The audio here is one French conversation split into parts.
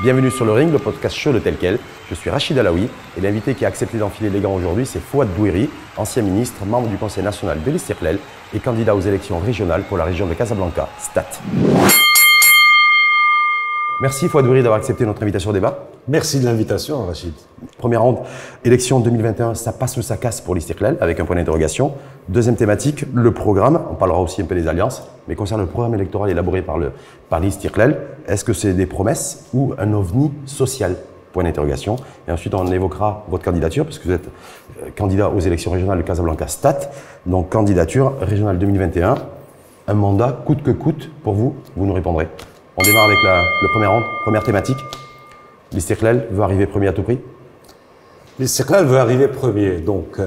Bienvenue sur le ring, le podcast chaud de tel quel. Je suis Rachid Alaoui et l'invité qui a accepté d'enfiler les gants aujourd'hui, c'est Fouad Bouhiri, ancien ministre, membre du Conseil national de l'Istiqlal et candidat aux élections régionales pour la région de Casablanca, STAT. Merci Fouad Bouhiri d'avoir accepté notre invitation au débat. Merci de l'invitation, Rachid. Première ronde, élection 2021, ça passe ou ça casse pour l'Istiqlal, avec un point d'interrogation. Deuxième thématique, le programme. On parlera aussi un peu des alliances, mais concernant le programme électoral élaboré par l'Istiqlal, est-ce que c'est des promesses ou un ovni social? Point d'interrogation. Et ensuite, on évoquera votre candidature, parce que vous êtes candidat aux élections régionales de Casablanca STAT. Donc, candidature régionale 2021. Un mandat coûte que coûte pour vous, vous nous répondrez. On démarre avec le premier round, première thématique. L'Istiqlal veut arriver premier à tout prix? L'Istiqlal veut arriver premier. Donc,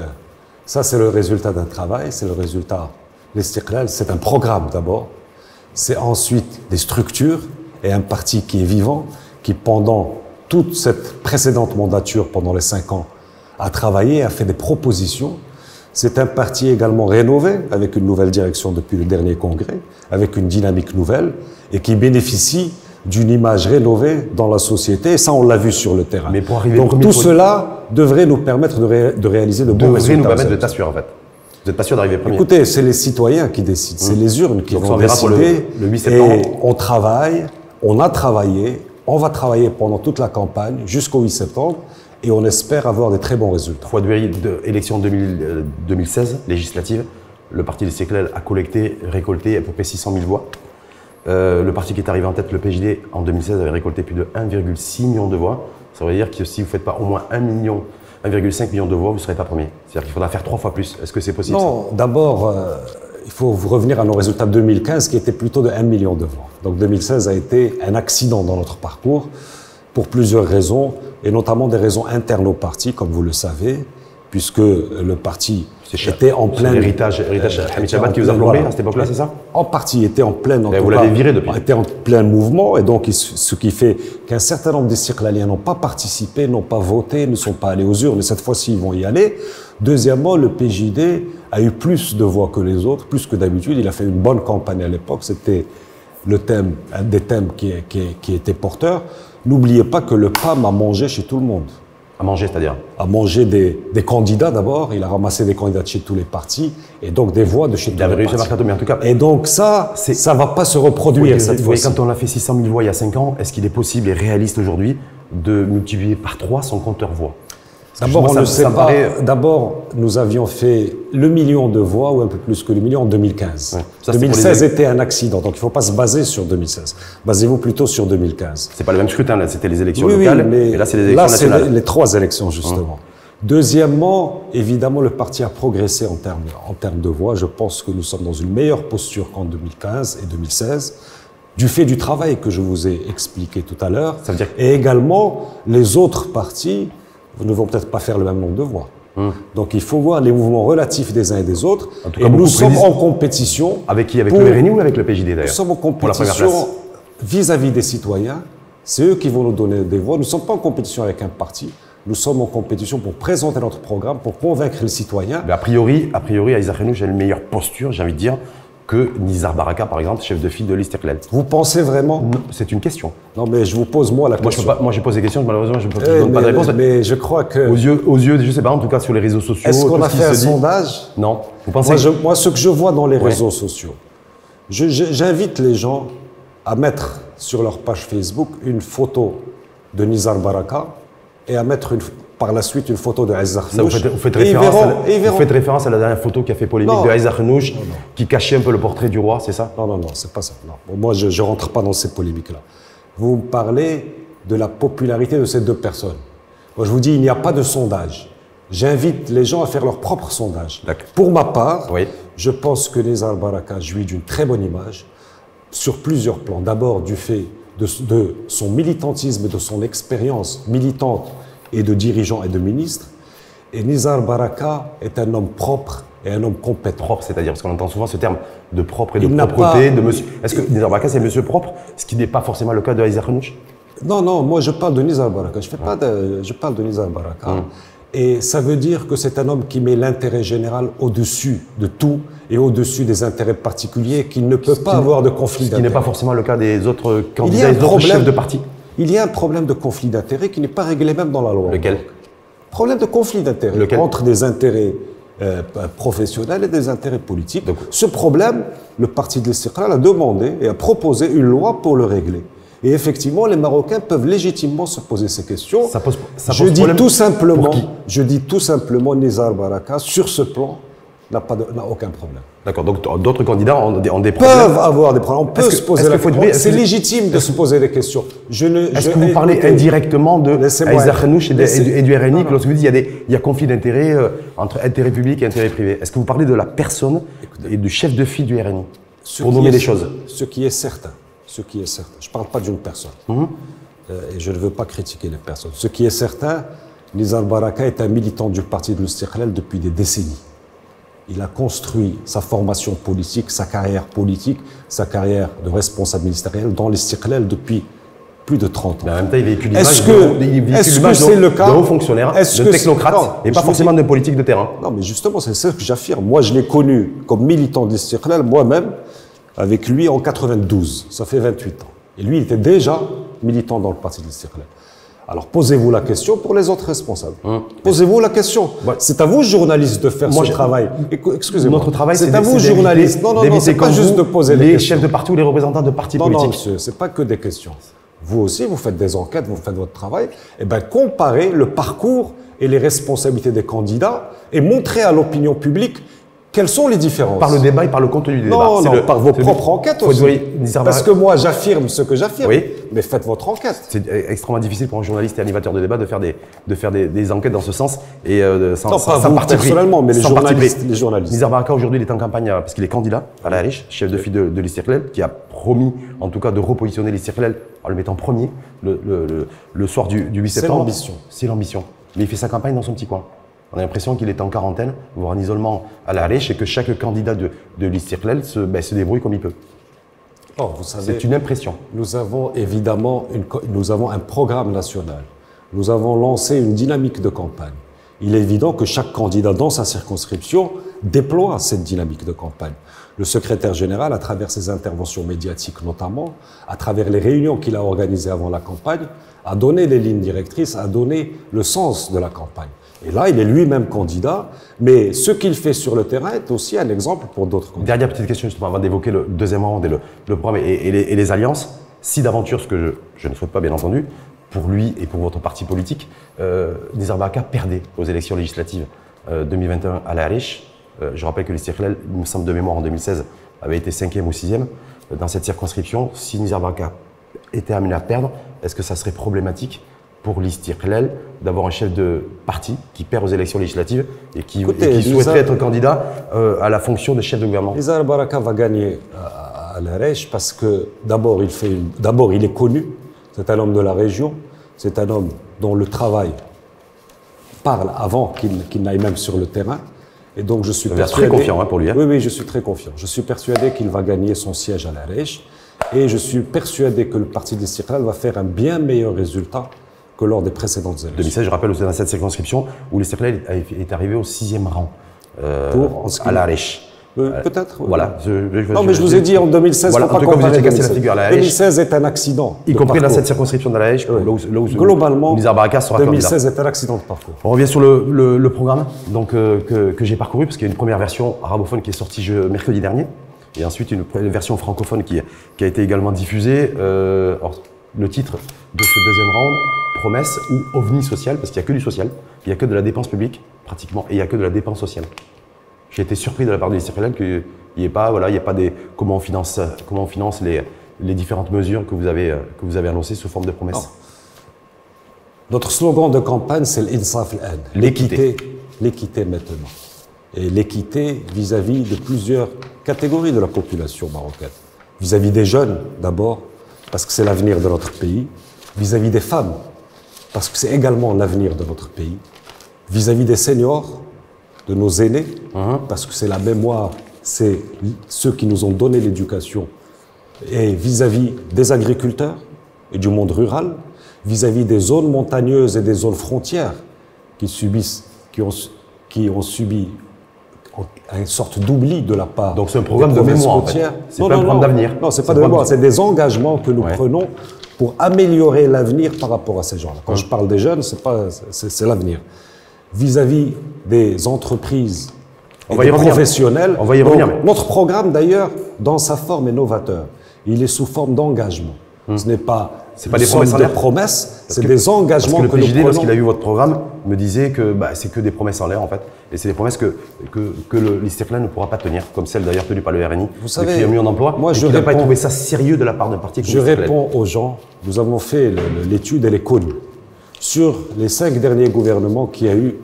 ça, c'est le résultat d'un travail, c'est le résultat. L'Istiqlal, c'est un programme d'abord. C'est ensuite des structures et un parti qui est vivant, qui pendant toute cette précédente mandature, pendant les 5 ans, a travaillé, a fait des propositions. C'est un parti également rénové, avec une nouvelle direction depuis le dernier congrès, avec une dynamique nouvelle, et qui bénéficie d'une image rénovée dans la société, et ça on l'a vu sur le terrain. Mais pour arriver donc tout cela devrait nous permettre de réaliser de bons résultats. Devrait nous permettre de t'assurer en fait. Vous n'êtes pas sûr d'arriver premier? Écoutez, c'est les citoyens qui décident, c'est les urnes qui vont décider. Le 8 septembre. Et on travaille, on a travaillé, on va travailler pendant toute la campagne jusqu'au 8 septembre et on espère avoir des très bons résultats. Fouad Bouhiri, élection 2016, législative, le parti l'Istiqlal a récolté à peu près 600 000 voix. Le parti qui est arrivé en tête, le PJD, en 2016, avait récolté plus de 1,6 million de voix. Ça veut dire que si vous ne faites pas au moins 1,5 million de voix, vous ne serez pas premier. C'est-à-dire qu'il faudra faire 3 fois plus. Est-ce que c'est possible? Non, d'abord, il faut revenir à nos résultats de 2015, qui étaient plutôt de 1 million de voix. Donc 2016 a été un accident dans notre parcours, pour plusieurs raisons, et notamment des raisons internes au parti, comme vous le savez, puisque le parti était en plein... C'est l'héritage Hamid Chabat qui vous a plombé à cette époque-là, c'est ça? En partie, était en plein... Vous l'avez viré depuis. Était en plein mouvement, et donc ce qui fait qu'un certain nombre d'Istiqlaliens n'ont pas participé, n'ont pas voté, ne sont pas allés aux urnes, et cette fois-ci, ils vont y aller. Deuxièmement, le PJD a eu plus de voix que les autres, plus que d'habitude. Il a fait une bonne campagne à l'époque, c'était un des thèmes qui était porteur. N'oubliez pas que le PAM a mangé chez tout le monde. À manger, c'est-à-dire? À manger des candidats d'abord, il a ramassé des candidats de chez tous les partis, et donc des voix de chez tous les partis. Il avait réussi à marquer, mais en tout cas... Et donc ça ne va pas se reproduire cette fois-ci. Quand on a fait 600 000 voix il y a 5 ans, est-ce qu'il est possible et réaliste aujourd'hui de multiplier par 3 son compteur voix? D'abord, on ne sait pas. D'abord, nous avions fait le million de voix, ou un peu plus que le million, en 2015. Ouais. 2016 était un accident, donc il ne faut pas se baser sur 2016. Basez-vous plutôt sur 2015. C'est pas le même scrutin, là, c'était les élections locales, mais là, c'est les élections nationales. Là, c'est les 3 élections, justement. Deuxièmement, évidemment, le parti a progressé en termes de voix. Je pense que nous sommes dans une meilleure posture qu'en 2015 et 2016. Du fait du travail que je vous ai expliqué tout à l'heure. Et également, les autres partis ne vont peut-être pas faire le même nombre de voix. Donc il faut voir les mouvements relatifs des uns et des autres. En tout cas, et nous sommes en compétition. Avec qui? Avec le RNI ou avec le PJD d'ailleurs? Nous sommes en compétition vis-à-vis des citoyens. C'est eux qui vont nous donner des voix. Nous ne sommes pas en compétition avec un parti. Nous sommes en compétition pour présenter notre programme, pour convaincre les citoyens. Mais a priori, Aïssa Khenouch a une meilleure posture, j'ai envie de dire, que Nizar Baraka, par exemple, chef de file de l'Istiqlal. Vous pensez vraiment? C'est une question. Non, mais je vous pose moi la question. Moi, j'ai posé des questions, malheureusement, je ne donne pas de réponse. Mais je crois que... Aux yeux, je ne sais pas, en tout cas sur les réseaux sociaux... Est-ce qu'on a fait un sondage? Non. Vous pensez? Moi, ce que je vois dans les réseaux sociaux, j'invite les gens à mettre sur leur page Facebook une photo de Nizar Baraka et à mettre par la suite une photo de Aïssa Khenouch. Vous faites référence à la dernière photo qui a fait polémique de Aïssa Khenouch, qui cachait un peu le portrait du roi, c'est ça? Non, c'est pas ça. Non. Moi, je ne rentre pas dans ces polémiques-là. Vous me parlez de la popularité de ces 2 personnes. Moi, je vous dis, il n'y a pas de sondage. J'invite les gens à faire leur propre sondage. Pour ma part, je pense que Nizar Baraka jouit d'une très bonne image sur plusieurs plans. D'abord, du fait de son militantisme, de son expérience militante et de dirigeants et de ministres. Et Nizar Baraka est un homme propre et un homme compétent. Propre, c'est-à-dire, parce qu'on entend souvent ce terme de propre et de propreté, de monsieur. Est-ce que Nizar Baraka, c'est monsieur propre, ce qui n'est pas forcément le cas de Aïssa Khenouch? Non, moi je parle de Nizar Baraka. Je parle de Nizar Baraka. Et ça veut dire que c'est un homme qui met l'intérêt général au-dessus de tout et au-dessus des intérêts particuliers, qui ne peut pas avoir de conflit d'intérêts. Ce qui n'est pas forcément le cas des autres candidats et des autres chefs de parti. Il y a un problème de conflit d'intérêts qui n'est pas réglé même dans la loi. Lequel? Problème de conflit d'intérêts entre des intérêts professionnels et des intérêts politiques. Donc, ce problème, le parti de l'Istiqlal a demandé et a proposé une loi pour le régler. Et effectivement, les Marocains peuvent légitimement se poser ces questions. Je dis tout simplement, Nizar Baraka, sur ce plan, n'a aucun problème. D'accord, donc d'autres candidats ont des problèmes. Peuvent avoir des problèmes, on peut se poser la question. C'est légitime de se poser des questions. Est-ce que vous parlez indirectement de Aïssa Khanouch et du RNI lorsque vous dites qu'il y a conflit d'intérêts entre intérêt public et intérêt privé? Est-ce que vous parlez de la personne et du chef de file du RNI pour nommer les choses? Ce qui est certain, je ne parle pas d'une personne et je ne veux pas critiquer les personnes. Ce qui est certain, Nizar Baraka est un militant du parti de l'Istiqlal depuis des décennies. Il a construit sa formation politique, sa carrière de responsable ministériel dans l'Istiqlal depuis plus de 30 ans. Mais en même temps, il véhicule l'image de haut fonctionnaire, de technocrate, et pas forcément de politique de terrain. Non, mais justement, c'est ce que j'affirme. Moi, je l'ai connu comme militant d'Istiqlal, moi-même, avec lui en 92. Ça fait 28 ans. Et lui, il était déjà militant dans le parti de l'Istiqlal. Alors posez-vous la question pour les autres responsables. Posez-vous la question. C'est à vous, journalistes, de faire ce travail. Excusez-moi. Notre travail, c'est à vous, journalistes. Non, c'est pas juste de poser les questions. Les chefs de parti ou les représentants de partis politiques. Non, monsieur, c'est pas que des questions. Vous aussi, vous faites des enquêtes, vous faites votre travail. Eh bien, comparez le parcours et les responsabilités des candidats et montrez à l'opinion publique quelles sont les différences. Par le débat et par le contenu du débat. Non, par vos propres enquêtes aussi. Parce que moi, j'affirme ce que j'affirme. Oui. Mais faites votre enquête. C'est extrêmement difficile pour un journaliste et animateur de débat de faire des enquêtes dans ce sens. Et sans parti personnellement, mais les journalistes. Nizar Baraka, aujourd'hui, il est en campagne parce qu'il est candidat à la Riche, chef de file de l'Istiqlal, qui a promis, en tout cas, de repositionner l'Istiqlal en le mettant premier le soir du 8 septembre. C'est l'ambition. C'est l'ambition. Mais il fait sa campagne dans son petit coin. On a l'impression qu'il est en quarantaine, voire en isolement à la Riche, et que chaque candidat de l'Istiqlal se débrouille comme il peut. Oh, vous savez, c'est une impression. Nous avons évidemment un programme national. Nous avons lancé une dynamique de campagne. Il est évident que chaque candidat dans sa circonscription déploie cette dynamique de campagne. Le secrétaire général, à travers ses interventions médiatiques notamment, à travers les réunions qu'il a organisées avant la campagne, a donné les lignes directrices, a donné le sens de la campagne. Et là, il est lui-même candidat, mais ce qu'il fait sur le terrain est aussi un exemple pour d'autres candidats. Dernière petite question, justement, avant d'évoquer le deuxième round et le programme et les alliances. Si d'aventure, ce que je ne souhaite pas, bien entendu, pour lui et pour votre parti politique, Nizar Baraka perdait aux élections législatives 2021 à la Riche. Je rappelle que l'Istiqlal, il me semble de mémoire, en 2016, avait été 5e ou 6e dans cette circonscription. Si Nizar Baraka était amené à perdre, est-ce que ça serait problématique pour l'Istiqlal d'avoir un chef de parti qui perd aux élections législatives et qui souhaiterait être candidat à la fonction de chef de gouvernement? Nizar Baraka va gagner à la Riche parce que d'abord il est connu, c'est un homme de la région, c'est un homme dont le travail parle avant qu'il n'aille même sur le terrain. Et donc je suis très confiant pour lui. Hein. Oui, je suis très confiant. Je suis persuadé qu'il va gagner son siège à la Riche et je suis persuadé que le parti de l'Istiqlal va faire un bien meilleur résultat que lors des précédentes élections. 2016, je rappelle, dans cette circonscription où l'Istiqlal est arrivé au 6e rang à la Riche. Peut-être. Voilà. Non, mais je vous ai dit en 2016, voilà, en tout cas, vous étiez cassé la figure à la Riche. 2016 est un accident. Y compris dans cette circonscription de la Riche, là où globalement, Nizar Baraka sera 2016 est un accident de parcours. On revient sur le programme donc, que j'ai parcouru, parce qu'il y a une première version arabophone qui est sortie mercredi dernier, et ensuite une version francophone qui a été également diffusée. Alors, le titre de ce deuxième round, promesse ou ovni social, parce qu'il n'y a que du social, il n'y a que de la dépense publique, pratiquement, et il n'y a que de la dépense sociale. J'ai été surpris de la part de l'Istiqlal qu'il n'y ait pas, des comment on finance les différentes mesures que vous avez annoncées sous forme de promesses. Non. Notre slogan de campagne, c'est l'Insaf al-An. L'équité maintenant. Et l'équité vis-à-vis de plusieurs catégories de la population marocaine. Vis-à-vis des jeunes, d'abord, parce que c'est l'avenir de notre pays. Vis-à-vis des femmes, parce que c'est également l'avenir de notre pays. Vis-à-vis des seniors, de nos aînés, parce que c'est la mémoire, c'est ceux qui nous ont donné l'éducation, et vis-à-vis des agriculteurs et du monde rural, vis-à-vis des zones montagneuses et des zones frontières qui ont subi une sorte d'oubli de la part. Donc c'est un programme de mémoire, en fait. C'est pas un programme d'avenir. Non, c'est pas de mémoire, c'est des engagements que nous prenons pour améliorer l'avenir par rapport à ces gens-là. Quand je parle des jeunes, c'est l'avenir. Vis-à-vis des entreprises et des professionnels. On va y revenir. Notre programme, d'ailleurs, dans sa forme, est novateur. Il est sous forme d'engagement. Ce n'est pas des promesses, c'est des engagements que nous prenons. Lorsqu'il a vu votre programme, me disait que c'est que des promesses en l'air, en fait. Et c'est des promesses que l'Istiqlal ne pourra pas tenir, comme celle d'ailleurs tenue par le RNI, vous savez, qui a mis en emploi. Moi, je n'ai pas trouvé ça sérieux de la part d'un parti comme l'Istiqlal. Je réponds aux gens, nous avons fait l'étude, elle est connue, sur les 5 derniers gouvernements qu'il y a eu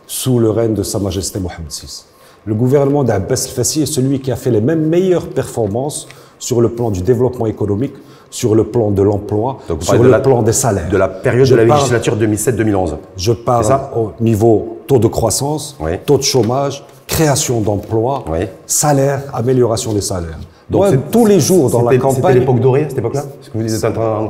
sous le règne de Sa Majesté Mohamed VI. Le gouvernement d'Abbas el-Fassi est celui qui a fait les mêmes meilleures performances sur le plan du développement économique, sur le plan de l'emploi, sur le plan des salaires. De la période de la législature 2007-2011. Je parle au niveau taux de croissance, taux de chômage, création d'emplois, salaire, amélioration des salaires. Donc tous les jours dans la campagne... C'était l'époque dorée à cette époque-là?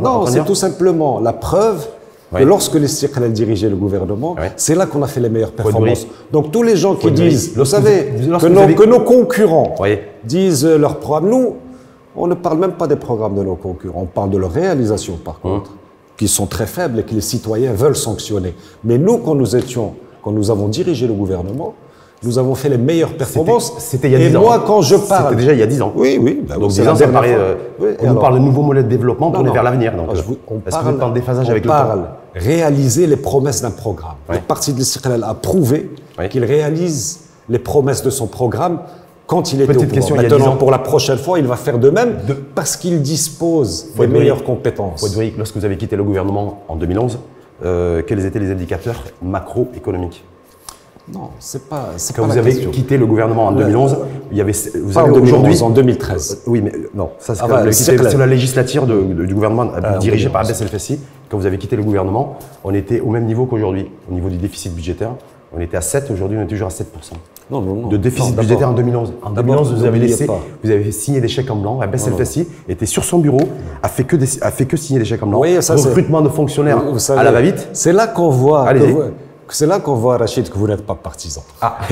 Non, c'est tout simplement la preuve que lorsque l'Istiqlal dirigeait le gouvernement, c'est là qu'on a fait les meilleures performances. Donc tous les gens qui disent, vous savez, que nos concurrents disent leur programme, nous, on ne parle même pas des programmes de nos concurrents, on parle de leur réalisation par contre, qui sont très faibles et que les citoyens veulent sanctionner. Mais nous, quand nous avons dirigé le gouvernement, nous avons fait les meilleures performances. C'était il y a 10 ans. Et moi, quand je parle... C'était déjà il y a 10 ans. Oui. Donc 10 ans, ça paraît... on nous parle de nouveaux modèles de développement tournés vers l'avenir. On parle déphasage avec le temps. Réaliser les promesses d'un programme. Le parti de l'Istiqlal a prouvé qu'il réalise les promesses de son programme quand il était au pouvoir. Maintenant, pour la prochaine fois, il va faire de même parce qu'il dispose des meilleures compétences. Lorsque vous avez quitté le gouvernement en 2011, quels étaient les indicateurs macroéconomiques? Non, c'est pas. Quand vous avez quitté le gouvernement en 2011, il y avait. Vous avez aujourd'hui en 2013. Oui, mais non, ça c'est sur la législature du gouvernement dirigé par Abbas el-Fassi. Quand vous avez quitté le gouvernement, on était au même niveau qu'aujourd'hui, au niveau du déficit budgétaire. On était à 7, aujourd'hui on est toujours à 7%. Non. De déficit budgétaire en 2011. En 2011, vous avez signé des chèques en blanc. Abbas el-Fassi était sur son bureau, a fait que signer des chèques en blanc. Recrutement de fonctionnaires à la va-vite. C'est là qu'on voit. C'est là qu'on voit, Rachid, que vous n'êtes pas partisan.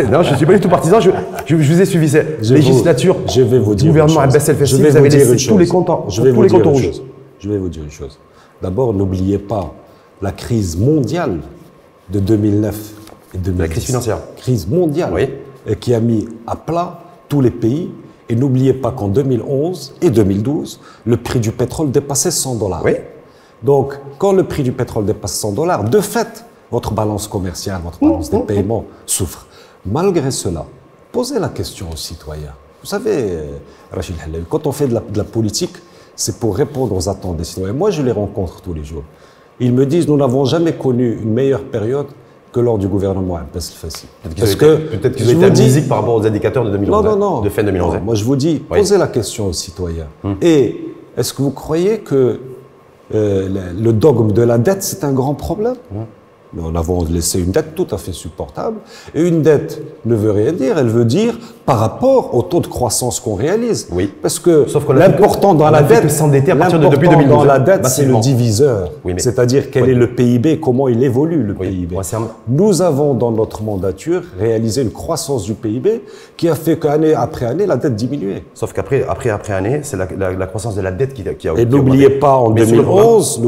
Non, je ne suis pas du tout partisan. Je vous ai suivi. Cette législature du gouvernement Abbas el-Fassi, vous avez laissé tous les comptes rouges. Je vais vous dire une chose. D'abord, n'oubliez pas la crise mondiale de 2009 et 2010. La crise financière. Crise mondiale qui a mis à plat tous les pays. Et n'oubliez pas qu'en 2011 et 2012, le prix du pétrole dépassait $100. Donc, quand le prix du pétrole dépasse $100, de fait, votre balance commerciale, votre balance des paiements souffre. Malgré cela, posez la question aux citoyens. Vous savez, Rachid Hallaoui, quand on fait de la politique, c'est pour répondre aux attentes des citoyens. Moi, je les rencontre tous les jours. Ils me disent, nous n'avons jamais connu une meilleure période que lors du gouvernement Abbas el-Fassi. Peut-être qu'ils ont été amnésiques par rapport aux indicateurs de 2011. Non. De fin 2011. Non, moi, je vous dis, posez la question aux citoyens. Et est-ce que vous croyez que le dogme de la dette, c'est un grand problème? Nous avons laissé une dette tout à fait supportable. Et une dette ne veut rien dire, elle veut dire par rapport au taux de croissance qu'on réalise. Parce que l'important dans la dette, c'est le diviseur. C'est-à-dire quel est le PIB, comment il évolue le PIB. Nous avons dans notre mandature réalisé une croissance du PIB qui a fait qu'année après année, la dette diminuait. Sauf qu'après année, c'est la croissance de la dette qui a Et n'oubliez pas en 2011,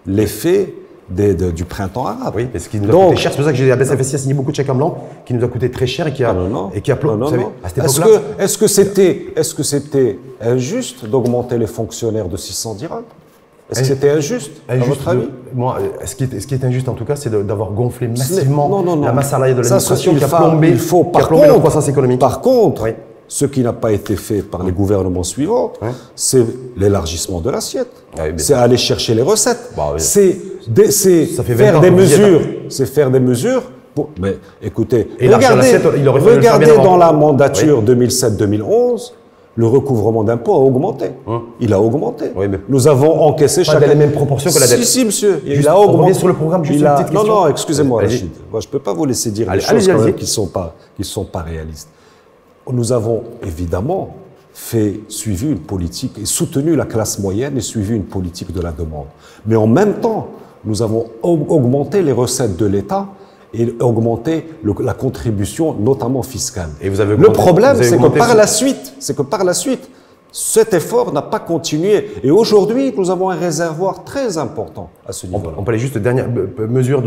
l'effet du printemps arabe. Oui, parce qu'il nous a coûté cher. C'est pour ça que j'ai Abbas el-Fassi a signé beaucoup de chèques en blanc, qui nous a coûté très cher et qui a plombé. Est-ce que c'était injuste d'augmenter les fonctionnaires de 600 dirhams? Est-ce que c'était injuste, à votre avis? Moi, ce qui est injuste en tout cas, c'est d'avoir gonflé massivement la masse salariale de l'administration qui a plombé la croissance économique. Par contre, ce qui n'a pas été fait par les gouvernements suivants, c'est l'élargissement de l'assiette. C'est aller chercher les recettes. C'est faire des mesures. Mais écoutez, regardez dans la mandature 2007-2011, le recouvrement d'impôts a augmenté. Il a augmenté. Nous avons encaissé chaque année. Pas dans les mêmes proportions que la dette. Si, monsieur. Il a augmenté. Sur le programme, juste une petite question. Non, excusez-moi, Rachid. Moi, je ne peux pas vous laisser dire des choses qui ne sont pas réalistes. Nous avons évidemment suivi une politique et soutenu la classe moyenne et suivi une politique de la demande. Mais en même temps, nous avons augmenté les recettes de l'État et augmenté la contribution, notamment fiscale. Et vous avez le problème, c'est que par la suite, Cet effort n'a pas continué. Et aujourd'hui, nous avons un réservoir très important à ce niveau-là. On peut aller juste dernière mesure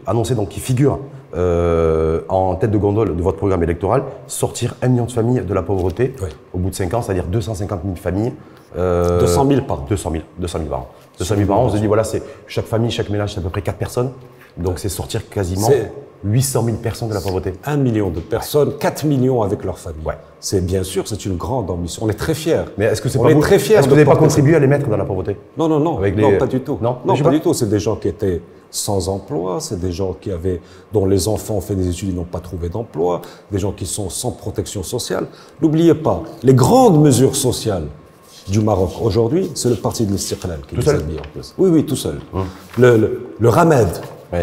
annoncée donc qui figure en tête de gondole de votre programme électoral, sortir 1 million de familles de la pauvreté au bout de 5 ans, c'est-à-dire 250 000 familles. 200 000 par an. 200 000 par an. 200 000 par an, on se dit voilà, c'est chaque famille, chaque ménage, c'est à peu près 4 personnes. Donc c'est sortir quasiment 800 000 personnes de la pauvreté. 1 million de personnes, 4 millions avec leur famille. C'est bien sûr, c'est une grande ambition. On est très fiers. Mais est-ce que c'est pas très fiers? Est-ce que vous n'avez pas contribué à les mettre dans la pauvreté? Non, pas du tout. Non, pas du tout. C'est des gens qui étaient sans emploi, c'est des gens dont les enfants ont fait des études et n'ont pas trouvé d'emploi, des gens qui sont sans protection sociale. N'oubliez pas, les grandes mesures sociales du Maroc aujourd'hui, c'est le parti de l'Istiqlal qui les a mis en place. Oui, tout seul. Le Ramed.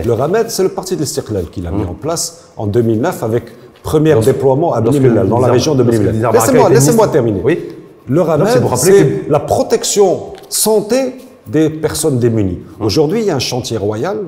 Le Ramed, c'est le parti de l'Istiqlal qui l'a mis en place en 2009 avec premier déploiement à Bni Mellal, dans la région de Bni Mellal. Laissez-moi terminer. Oui. Le Ramed, c'est la protection santé des personnes démunies. Aujourd'hui, il y a un chantier royal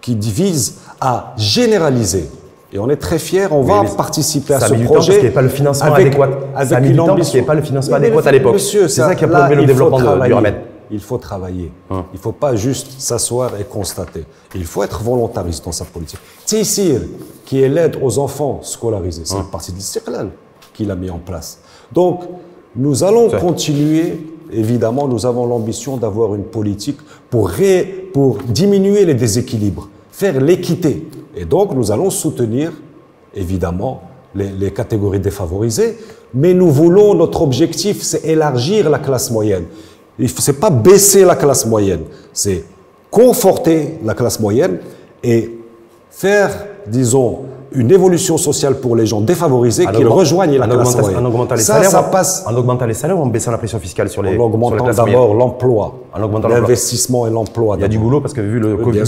qui vise à généraliser. Et on est très fiers, on va participer à ce projet. Parce qu'il n'y a pas le financement adéquat. Avec une ambition. Parce qu'il n'y a pas le financement adéquat à l'époque. C'est ça qui a plombé le développement du Ramed. Il faut travailler. Il ne faut pas juste s'asseoir et constater. Il faut être volontariste dans sa politique. Tissir, qui est l'aide aux enfants scolarisés, c'est le parti de l'Istiqlal qui l'a mis en place. Donc, nous allons continuer. Évidemment, nous avons l'ambition d'avoir une politique pour diminuer les déséquilibres, faire l'équité. Et donc, nous allons soutenir, évidemment, les catégories défavorisées, mais nous voulons, notre objectif, c'est élargir la classe moyenne. Ce n'est pas baisser la classe moyenne, c'est conforter la classe moyenne et faire, disons, une évolution sociale pour les gens défavorisés qui rejoignent la classe moyenne. En augmentant les salaires, ça passe. En augmentant les salaires ou en baissant la pression fiscale sur les. En augmentant d'abord l'emploi, l'investissement et l'emploi. Il y a du boulot parce que vu le Covid,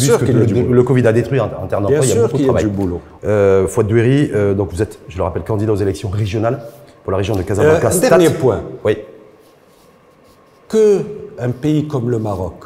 le Covid a détruit en termes d'emploi, il y a beaucoup de travail. Bien sûr qu'il y a du boulot. Fouad Doueri, donc vous êtes, je le rappelle, candidat aux élections régionales pour la région de Casablanca. Un dernier point. Oui. Qu'un pays comme le Maroc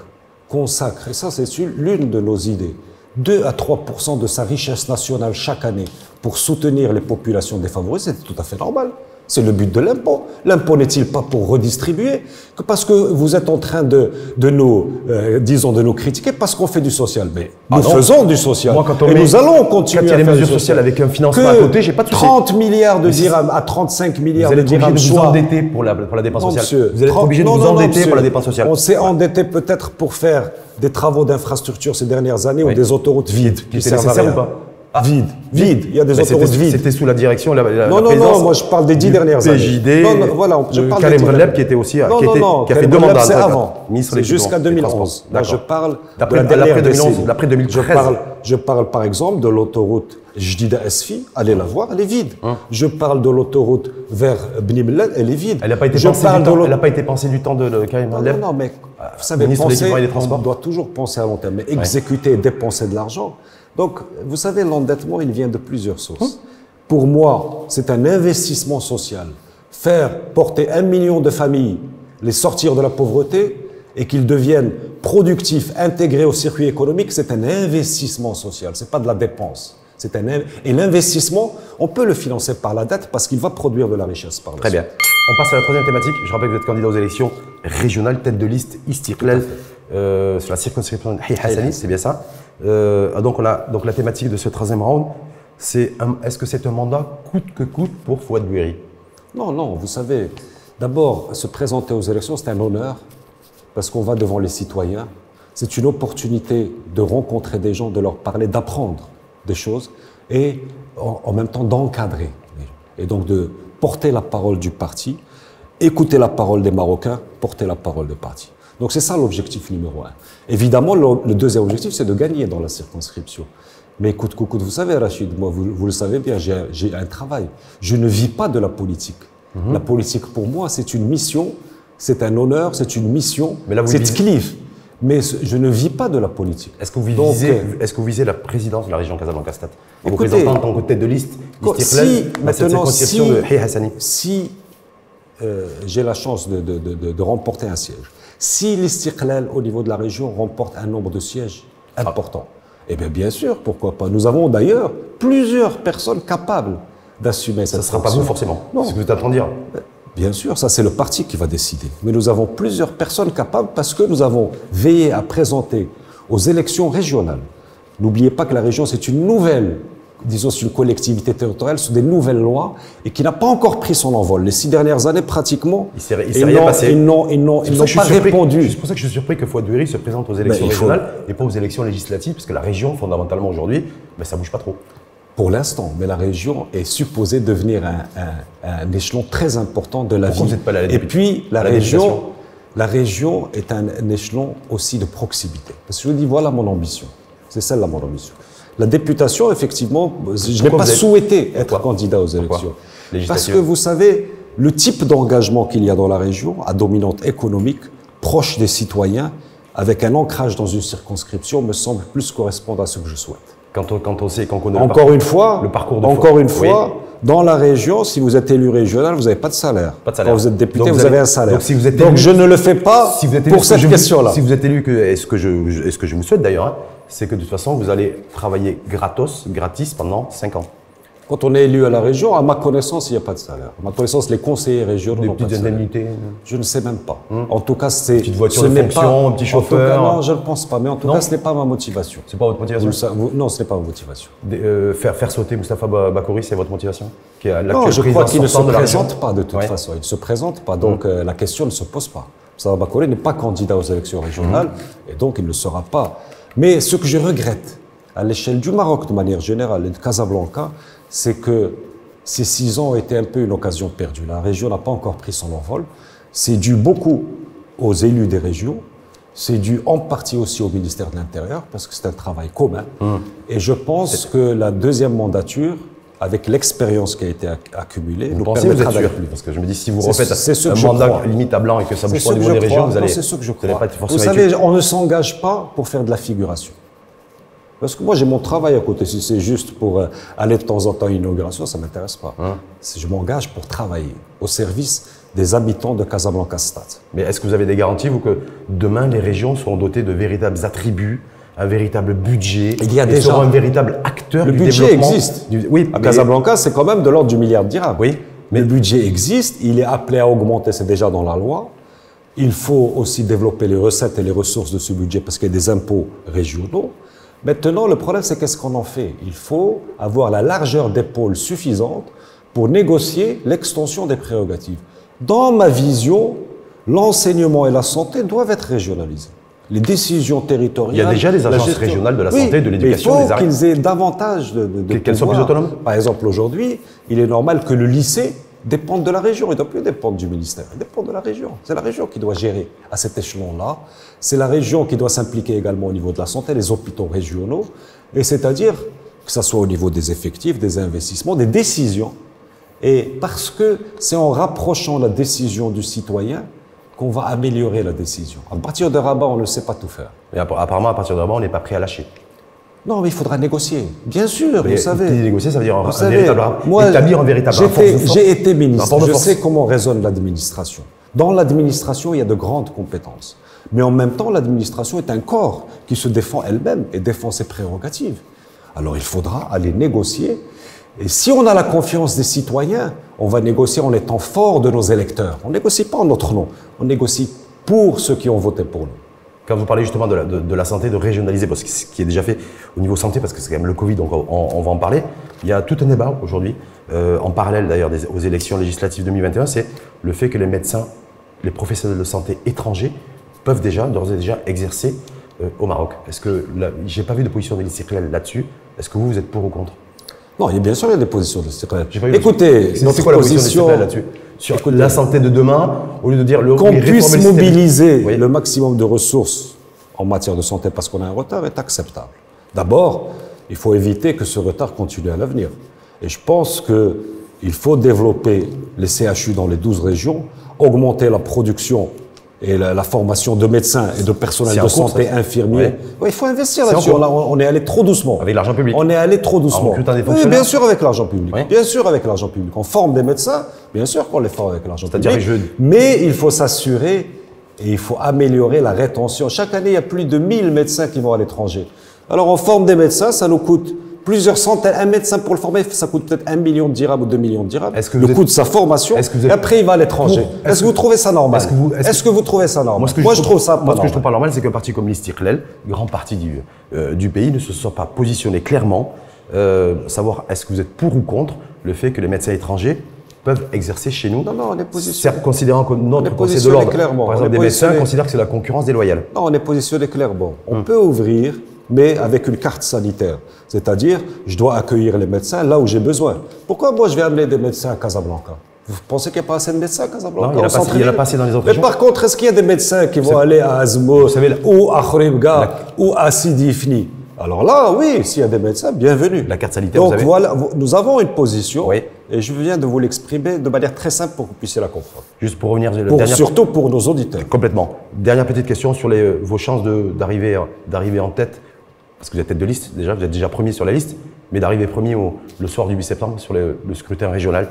consacre, et ça c'est l'une de nos idées, 2 à 3% de sa richesse nationale chaque année pour soutenir les populations défavorisées, c'est tout à fait normal. C'est le but de l'impôt. L'impôt n'est-il pas pour redistribuer? Que parce que vous êtes en train de nous critiquer parce qu'on fait du social. Mais nous faisons du social. Moi, et nous allons continuer à faire des mesures sociales avec un financement à côté, j'ai pas de souci. 30 milliards de dirhams à 35 milliards de dirhams. Vous allez être obligé de vous endetter pour la dépense sociale. Vous allez être obligé de vous endetter pour la dépense sociale. On s'est endetté peut-être pour faire des travaux d'infrastructure ces dernières années ou des autoroutes vides. Qui servent à rien. Ou pas? Vide. Il y a des autoroutes vides. C'était sous la direction, la non, moi je parle des 10 dernières années. PJD, je parle Karim Releb qui était aussi, qui a fait deux mandats. C'est avant. C'est jusqu'à 2011. Moi je parle de la dernière décennie. D'après 2013. Je parle par exemple de l'autoroute Jdida Esfi, allez la voir, elle est vide. Je parle de l'autoroute vers Bni Mellal, elle est vide. Elle n'a pas été pensée du temps de Karim Releb. Non, mais vous savez, on doit toujours penser à long terme, mais exécuter et dépenser de l'argent. Donc, vous savez, l'endettement, il vient de plusieurs sources. Pour moi, c'est un investissement social. Faire porter 1 million de familles, les sortir de la pauvreté et qu'ils deviennent productifs, intégrés au circuit économique, c'est un investissement social. C'est pas de la dépense. Et l'investissement, on peut le financer par la dette parce qu'il va produire de la richesse par la suite. Très bien. On passe à la troisième thématique. Je rappelle que vous êtes candidat aux élections régionales, tête de liste Istiqlal sur la circonscription de Hi Hassani, c'est bien ça. Donc la thématique de ce troisième round, c'est est-ce que c'est un mandat coûte que coûte pour Fouad Doueri? Non, vous savez, d'abord, se présenter aux élections, c'est un honneur parce qu'on va devant les citoyens. C'est une opportunité de rencontrer des gens, de leur parler, d'apprendre des choses et en même temps d'encadrer. Et donc de porter la parole du parti, écouter la parole des Marocains, porter la parole du parti. Donc c'est ça l'objectif numéro 1. Évidemment, le deuxième objectif, c'est de gagner dans la circonscription. Mais coûte que coûte, vous savez, Rachid, moi, vous le savez bien, j'ai un travail. Je ne vis pas de la politique. La politique, pour moi, c'est une mission, c'est un honneur, c'est une mission, c'est cliff. Mais je ne vis pas de la politique. Est-ce que vous visez la présidence de la région Casablanca-Stade? Vous présentez en tant que tête de liste si j'ai la chance de remporter un siège, si l'Istiqlal au niveau de la région remporte un nombre de sièges important, eh bien sûr, pourquoi pas. Nous avons d'ailleurs plusieurs personnes capables d'assumer cette fonction. Ça ne sera pas vous forcément, c'est ce que vous êtes en train de dire. Bien sûr, ça c'est le parti qui va décider. Mais nous avons plusieurs personnes capables parce que nous avons veillé à présenter aux élections régionales. N'oubliez pas que la région, c'est une nouvelle, disons, c'est une collectivité territoriale sous des nouvelles lois et qui n'a pas encore pris son envol. Les 6 dernières années, pratiquement, ils n'ont pas répondu. C'est pour ça que je suis surpris que Fouad Doueri se présente aux élections régionales et pas aux élections législatives, parce que la région, fondamentalement aujourd'hui, ça ne bouge pas trop. Pour l'instant, mais la région est supposée devenir un échelon très important de la vie. Vous n'êtes pas allé à la Et puis, la région est un échelon aussi de proximité. Parce que je dis, voilà mon ambition. C'est celle-là mon ambition. La députation, effectivement, je n'ai pas souhaité être candidat aux élections. Parce que vous savez, le type d'engagement qu'il y a dans la région, à dominante économique, proche des citoyens, avec un ancrage dans une circonscription, me semble plus correspondre à ce que je souhaite. Quand on sait, quand on connaît le parcours dans la région, si vous êtes élu régional, vous n'avez pas de salaire. Pas de salaire. Quand vous êtes député, vous avez un salaire. Donc je ne le fais pas pour cette question-là. Si vous êtes élu, et ce que je vous souhaite d'ailleurs, c'est que de toute façon, vous allez travailler gratis pendant 5 ans. Quand on est élu à la région, à ma connaissance, il n'y a pas de salaire. À ma connaissance, les conseillers régionaux n'ont pas de salaire. Des petites indemnités? Je ne sais même pas. En tout cas, c'est... Petite voiture de fonction, un petit chauffeur? Non, je ne pense pas. Mais en tout cas, ce n'est pas ma motivation. C'est pas votre motivation? Non, ce n'est pas ma motivation. Faire sauter Moustapha Bakouri, c'est votre motivation? Non, je crois qu'il ne se présente pas de toute façon. Il ne se présente pas. Donc, la question ne se pose pas. Moustapha Bakouri n'est pas candidat aux élections régionales et donc il ne le sera pas. Mais ce que je regrette, à l'échelle du Maroc de manière générale et de Casablanca, c'est que ces 6 ans ont été un peu une occasion perdue. La région n'a pas encore pris son envol. C'est dû beaucoup aux élus des régions. C'est dû en partie aussi au ministère de l'Intérieur, parce que c'est un travail commun. Et je pense que la deuxième mandature, avec l'expérience qui a été accumulée, nous permettra d'aller plus vite. Parce que je me dis, si vous refaites un mandat limite à blanc et que ça bouge pas au niveau des régions, vous allez... C'est ce que je crois. Vous savez, on ne s'engage pas pour faire de la figuration. Parce que moi, j'ai mon travail à côté. Si c'est juste pour aller de temps en temps à une inauguration, ça ne m'intéresse pas. Je m'engage pour travailler au service des habitants de Casablanca Stade. Mais est-ce que vous avez des garanties, vous, que demain, les régions seront dotées de véritables attributs, un véritable budget, il y a déjà un véritable acteur du développement? Le budget existe. Oui, à Casablanca, c'est quand même de l'ordre du milliard de dirhams. Oui, mais le budget existe, il est appelé à augmenter, c'est déjà dans la loi. Il faut aussi développer les recettes et les ressources de ce budget parce qu'il y a des impôts régionaux. Maintenant, le problème, c'est qu'est-ce qu'on en fait? Il faut avoir la largeur d'épaule suffisante pour négocier l'extension des prérogatives. Dans ma vision, l'enseignement et la santé doivent être régionalisés. Les décisions territoriales... Il y a déjà des agences régionales de la santé, de l'éducation, il faut qu'ils aient davantage de qu'elles soient plus autonomes. Par exemple, aujourd'hui, il est normal que le lycée dépende de la région. Il ne doit plus dépendre du ministère. Il dépend de la région. C'est la région qui doit gérer à cet échelon-là. C'est la région qui doit s'impliquer également au niveau de la santé, les hôpitaux régionaux. Et c'est-à-dire que ce soit au niveau des effectifs, des investissements, des décisions. Et parce que c'est en rapprochant la décision du citoyen qu'on va améliorer la décision. À partir de Rabat, on ne sait pas tout faire. Et apparemment, à partir de Rabat, on n'est pas prêt à lâcher. Non, mais il faudra négocier. Bien sûr, vous savez. Négocier, ça veut dire établir un véritable J'ai été ministre, je sais comment résonne l'administration. Dans l'administration, il y a de grandes compétences. Mais en même temps, l'administration est un corps qui se défend elle-même et défend ses prérogatives. Alors il faudra aller négocier. Et si on a la confiance des citoyens, on va négocier en étant fort de nos électeurs. On ne négocie pas en notre nom, on négocie pour ceux qui ont voté pour nous. Quand vous parlez justement de la santé, de régionaliser, parce que ce qui est déjà fait au niveau santé, parce que c'est quand même le Covid, donc on va en parler, il y a tout un débat aujourd'hui, en parallèle d'ailleurs aux élections législatives 2021, c'est le fait que les médecins, les professionnels de santé étrangers peuvent d'ores et déjà exercer au Maroc. Est-ce que, j'ai pas vu de position de l'Istiqlal là-dessus, est-ce que vous êtes pour ou contre? Non, bien sûr, il y a des positions de l'Istiqlal. Écoutez, c'est quoi la position de l'Istiqlal là-dessus? Sur la santé de demain, au lieu de dire qu'on puisse mobiliser le maximum de ressources en matière de santé parce qu'on a un retard est acceptable. D'abord, il faut éviter que ce retard continue à l'avenir. Et je pense qu'il faut développer les CHU dans les 12 régions, augmenter la production et la formation de médecins et de personnel de santé, infirmiers. Oui, il faut investir là-dessus. On est allé trop doucement. Avec l'argent public. On est allé trop doucement. Oui, bien sûr avec l'argent public. Oui. Bien sûr avec l'argent public. On forme des médecins, bien sûr qu'on les forme avec l'argent public. Mais il faut s'assurer et il faut améliorer la rétention. Chaque année, il y a plus de 1000 médecins qui vont à l'étranger. Alors on forme des médecins, ça nous coûte plusieurs centaines, un médecin pour le former, ça coûte peut-être 1 million de dirhams ou 2 millions de dirhams. Le êtes... coût de sa formation, et après il va à l'étranger. Est-ce que vous trouvez ça normal? Est-ce que vous trouvez ça normal? Moi, je trouve ça pas normal. Ce que je trouve pas normal, c'est qu'un parti comme l'Istiqlal, grande partie du pays, ne se soit pas positionné clairement, savoir est-ce que vous êtes pour ou contre le fait que les médecins étrangers peuvent exercer chez nous. Non, on est positionné. Considérant que notre Conseil de l'ordre, par exemple, des médecins considèrent que c'est la concurrence déloyale. Non, on est positionné clairement. On peut ouvrir, mais avec une carte sanitaire. C'est-à-dire, je dois accueillir les médecins là où j'ai besoin. Pourquoi moi je vais amener des médecins à Casablanca? Vous pensez qu'il n'y a pas assez de médecins à Casablanca? Non, il y en a pas assez dans les autres régions. Mais par contre, est-ce qu'il y a des médecins qui vont aller à Azmour ou à Khouribga ou à Sidi Ifni? Alors là, oui, s'il y a des médecins, bienvenue. La carte sanitaire, donc voilà, nous avons une position, oui. Et je viens de vous l'exprimer de manière très simple pour que vous puissiez la comprendre. Juste pour revenir, surtout pour nos auditeurs. Complètement. Dernière petite question sur vos chances d'arriver en tête, parce que vous êtes tête de liste déjà, vous êtes déjà premier sur la liste, mais d'arriver premier le soir du 8 septembre sur le scrutin régional.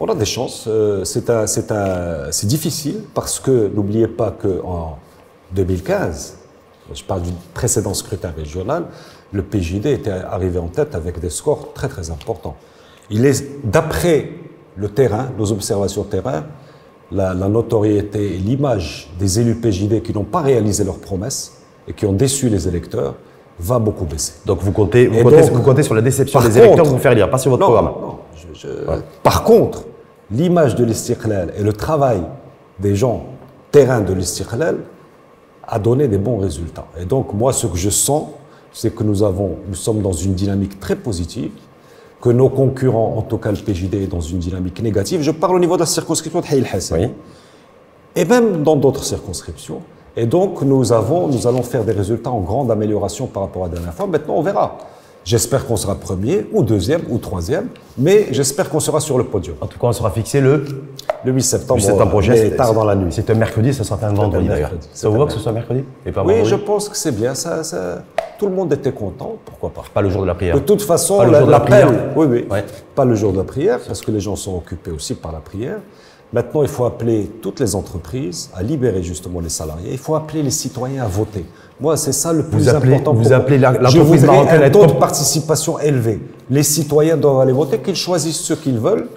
On a des chances. C'est difficile parce que n'oubliez pas qu'en 2015, je parle du précédent scrutin régional, le PJD était arrivé en tête avec des scores très très importants. Il est, d'après le terrain, nos observations terrain, la notoriété et l'image des élus PJD qui n'ont pas réalisé leurs promesses et qui ont déçu les électeurs va beaucoup baisser. Donc vous comptez sur la déception des électeurs de vous faire lire, pas sur votre programme. Non. Par contre, l'image de l'Istiqlal et le travail des gens terrain de l'Istiqlal a donné des bons résultats. Et donc moi, ce que je sens, c'est que nous sommes dans une dynamique très positive, que nos concurrents, en tout cas le PJD, est dans une dynamique négative. Je parle au niveau de la circonscription de Haïl Hassan. Oui. Et même dans d'autres circonscriptions. Et donc, nous allons faire des résultats en grande amélioration par rapport à la dernière fois. Maintenant, on verra. J'espère qu'on sera premier, ou deuxième, ou troisième, mais j'espère qu'on sera sur le podium. En tout cas, on sera fixé le 8 septembre, prochain, mais tard dans la nuit. C'est un mercredi, ça sera un vendredi d'ailleurs. Ça vous va que ce soit mercredi et pas vendredi? Oui, je pense que c'est bien. Tout le monde était content, pourquoi pas. Pas le jour de la prière. De toute façon, pas le jour de la prière. Oui. Ouais. Pas le jour de la prière, parce que les gens sont occupés aussi par la prière. Maintenant, il faut appeler toutes les entreprises à libérer justement les salariés. Il faut appeler les citoyens à voter. Moi, c'est ça le plus important. Vous appelez l'entreprise marocaine à un taux de participation élevé. Les citoyens doivent aller voter, qu'ils choisissent ce qu'ils veulent,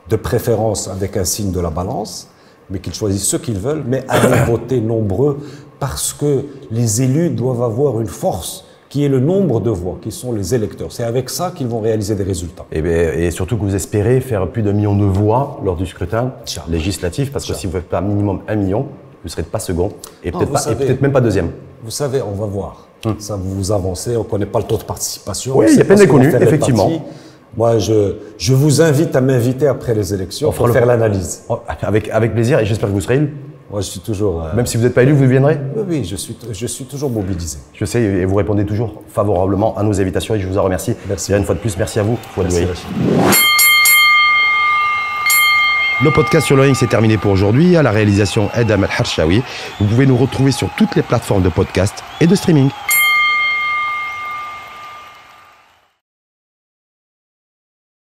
de préférence avec un signe de la balance, mais qu'ils choisissent ce qu'ils veulent, mais aller voter nombreux, parce que les élus doivent avoir une force qui est le nombre de voix, qui sont les électeurs. C'est avec ça qu'ils vont réaliser des résultats. Et surtout que vous espérez faire plus d'1 million de voix lors du scrutin législatif, parce que si vous ne faites pas minimum 1 million, vous ne serez pas second, et peut-être même pas deuxième. Vous savez, on va voir. Ça, vous avancez, on ne connaît pas le taux de participation. Oui, il y a peine d'inconnus, effectivement. Moi, je vous invite à m'inviter après les élections pour faire l'analyse. Avec plaisir, et j'espère que vous serez élu. Moi, je suis toujours... Même si vous n'êtes pas élu, vous viendrez? Oui, je suis toujours mobilisé. Je sais, et vous répondez toujours favorablement à nos invitations, et je vous en remercie. Merci. Une fois de plus, merci à vous. Merci. Le podcast sur le ring, c'est terminé pour aujourd'hui. À la réalisation, Edam El Harshawi. Vous pouvez nous retrouver sur toutes les plateformes de podcast et de streaming.